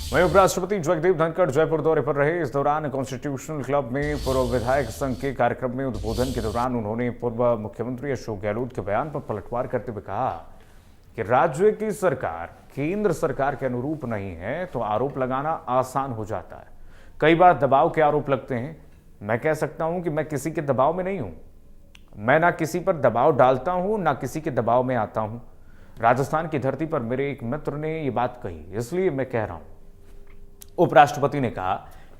वहीं उपराष्ट्रपति जगदीप धनखड़ जयपुर दौरे पर रहे। इस दौरान कॉन्स्टिट्यूशनल क्लब में पूर्व विधायक संघ के कार्यक्रम में उद्बोधन के दौरान उन्होंने पूर्व मुख्यमंत्री अशोक गहलोत के बयान पर पलटवार करते हुए कहा कि राज्य की सरकार केंद्र सरकार के अनुरूप नहीं है तो आरोप लगाना आसान हो जाता है। कई बार दबाव के आरोप लगते हैं। मैं कह सकता हूं कि मैं किसी के दबाव में नहीं हूं। मैं ना किसी पर दबाव डालता हूं ना किसी के दबाव में आता हूं। राजस्थान की धरती पर मेरे एक मित्र ने ये बात कही, इसलिए मैं कह रहा हूं। उपराष्ट्रपति ने कहा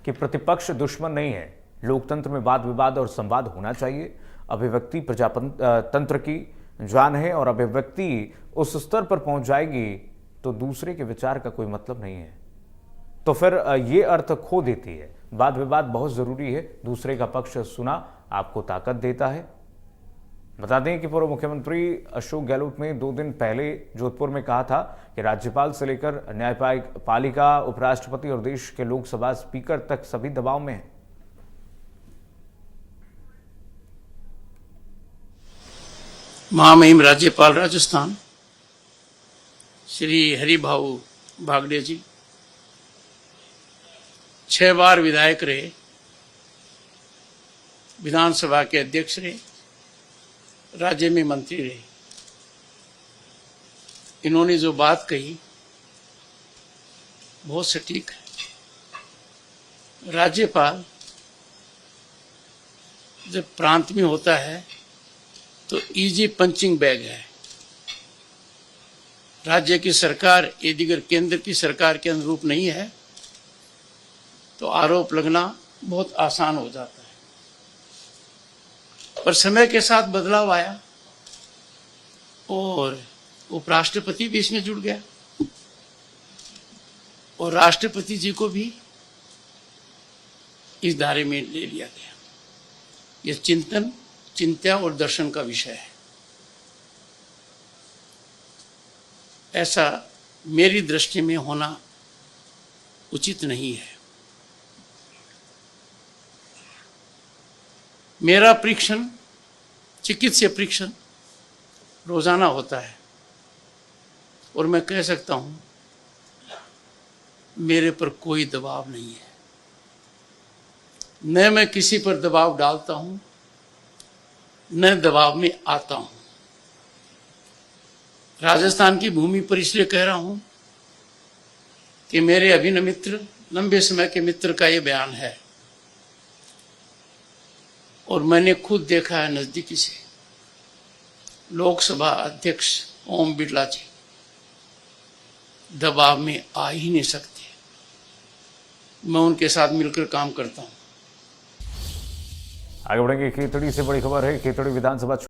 कि प्रतिपक्ष दुश्मन नहीं है। लोकतंत्र में वाद विवाद और संवाद होना चाहिए। अभिव्यक्ति प्रजातंत्र की जान है और अभिव्यक्ति उस स्तर पर पहुंच जाएगी तो दूसरे के विचार का कोई मतलब नहीं है, तो फिर ये अर्थ खो देती है। वाद विवाद बहुत जरूरी है। दूसरे का पक्ष सुना आपको ताकत देता है। बता दें कि पूर्व मुख्यमंत्री अशोक गहलोत ने 2 दिन पहले जोधपुर में कहा था कि राज्यपाल से लेकर न्यायपालिका, उपराष्ट्रपति और देश के लोकसभा स्पीकर तक सभी दबाव में हैं। महामहिम राज्यपाल राजस्थान श्री हरिभाऊ बागड़े जी 6 बार विधायक रहे, विधानसभा के अध्यक्ष रहे, राज्य में मंत्री रहे। इन्होंने जो बात कही बहुत सटीक है। राज्यपाल जब प्रांत में होता है तो इजी पंचिंग बैग है। राज्य की सरकार यदि अगर केंद्र की सरकार के अनुरूप नहीं है तो आरोप लगना बहुत आसान हो जाता है। पर समय के साथ बदलाव आया और उपराष्ट्रपति भी इसमें जुड़ गया और राष्ट्रपति जी को भी इस दायरे में ले लिया गया। यह चिंतन, चिंता और दर्शन का विषय है। ऐसा मेरी दृष्टि में होना उचित नहीं है। मेरा परीक्षण, चिकित्सीय परीक्षण रोजाना होता है और मैं कह सकता हूं मेरे पर कोई दबाव नहीं है। न मैं किसी पर दबाव डालता हूं न दबाव में आता हूं। राजस्थान की भूमि पर इसलिए कह रहा हूं कि मेरे अभिन्न मित्र, लंबे समय के मित्र का ये बयान है और मैंने खुद देखा है नजदीकी से। लोकसभा अध्यक्ष ओम बिरला जी दबाव में आ ही नहीं सकते। मैं उनके साथ मिलकर काम करता हूं। आगे बढ़ेंगे। खेतड़ी से बड़ी खबर है। खेतड़ी विधानसभा